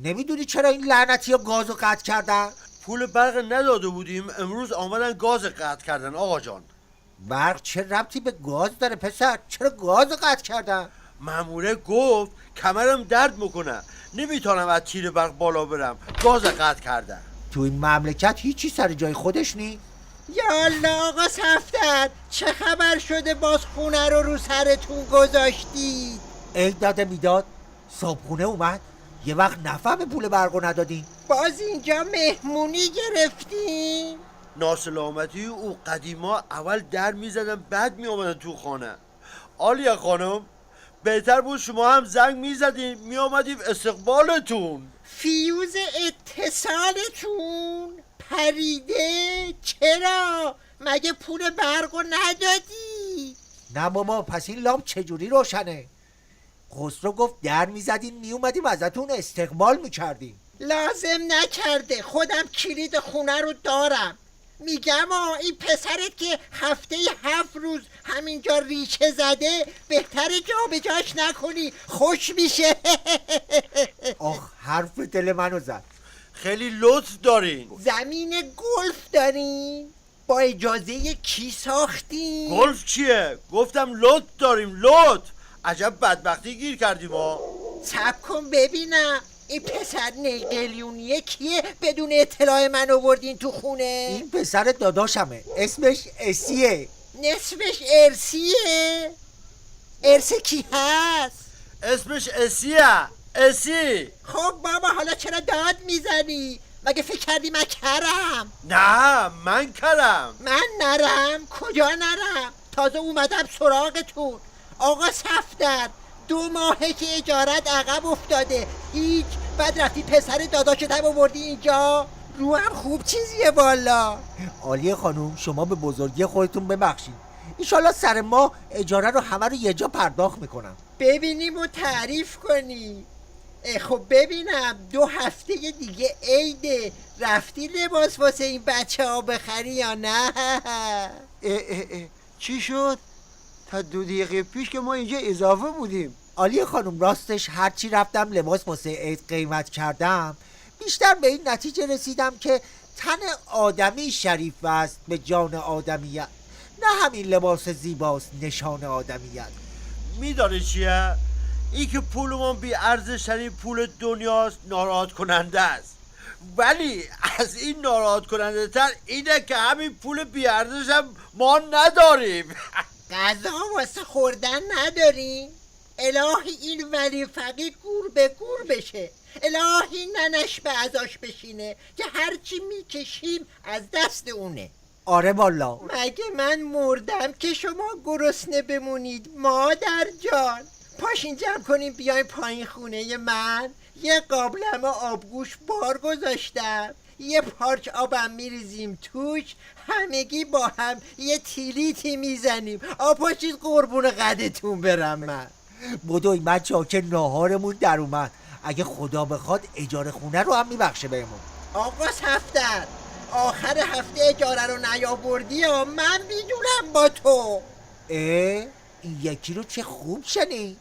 نمیدونی چرا این لعنتی ها گازو قطع کردن؟ پول برق نداده بودیم، امروز آمدن گاز قطع کردن آقا جان. برق چه ربطی به گاز داره پسر؟ چرا گازو قطع کردن؟ ماموره گفت کمرم درد میکنه، نمیتونم از تیر برق بالا برم، گاز قطع کردن. تو این مملکت هیچی سر جای خودش نی؟ یالا آقا صفدر، چه خبر شده باز خونه رو سرتون گذاشتید؟ ای داده بیداد، صابخونه اومد یه وقت نفهم پول برقو ندادین. باز اینجا مهمونی گرفتیم؟ ناسلامتی او قدیما اول در میزدن بعد میامدن تو خانه. آلیا خانم بهتر بود شما هم زنگ میزدین میامدیم استقبالتون. فیوز اتصالتون پریده؟ چرا؟ مگه پول برقو ندادی؟ نه بابا، پس این لامپ چجوری روشنه؟ خسرو گفت در میزدین میومدیم ازتون استقبال میکردیم. لازم نکرده، خودم کلید خونه رو دارم. میگم این پسرت که هفته 7 روز همینجا ریشه زده بهتر جا به جاش نکنی، خوش میشه. آخ حرف دل منو زد. خیلی لطف دارین. زمین گلف دارین؟ با اجازه کی ساختین؟ گلف چیه؟ گفتم لطف داریم، لطف. عجب بدبختی گیر کردیم ها. صبر کن ببینم این پسر نیقلیونیه کیه بدون اطلاع من آوردین تو خونه؟ این پسر داداشمه، اسمش اسیه. نصفش ارسیه؟ ارس کی هست؟ اسمش اسیه. اسی. خب بابا حالا چرا داد میزنی؟ مگه فکر کردی من کرم؟ نه من کرم. من نرم؟ کجا نرم؟ تازه اومدم سراغتون. آقا صفدر 2 ماهه که اجارت عقب افتاده هیچ، بعد رفتی پسر داداشت هم آوردی اینجا؟ رو هم خوب چیزیه والا. عالیه خانوم، شما به بزرگی خودتون ببخشید. ایشالا سر ما اجاره رو همه رو یه جا پرداخت میکنم. ببینیم و تعریف کنی. خب ببینم 2 هفته دیگه عیده، رفتی لباس واسه این بچه ها بخری یا نه؟ چی شد؟ تا 2 دقیقه پیش که ما اینجا اضافه بودیم. عالیه خانوم، راستش هرچی رفتم لباس واسه عید قیمت کردم بیشتر به این نتیجه رسیدم که تن آدمی شریف است به جان آدمیت، نه همین لباس زیباست نشان آدمیت. میداره چیه؟ این که پولمون بی ارزشترین پول دنیاست ناراحت کننده است، ولی از این ناراحت کننده تر اینه که همین پول بی ارزش هم ما نداریم. غذا واسه خوردن نداریم؟ الهی این ولی فقیر گور به گور بشه، الهی ننش به ازاش بشینه که هرچی میکشیم از دست اونه. آره والا. مگه من مردم که شما گرسنه بمونید مادر جان؟ پاشین جمع کنیم بیاین پایین خونه من، یه قابلمه آبگوش بار گذاشتم، یه پارچ آبم میریزیم توش، همگی با هم یه تیلیتی میزنیم. پاشید قربون قدتون برم. من بدوی من چاکه ناهارمون در اومد، اگه خدا بخواد اجاره خونه رو هم میبخشه بهمون. آقا صفدر آخر هفته اجاره رو نیاوردی من میدونم با تو. این یکی رو چه خوب شنید.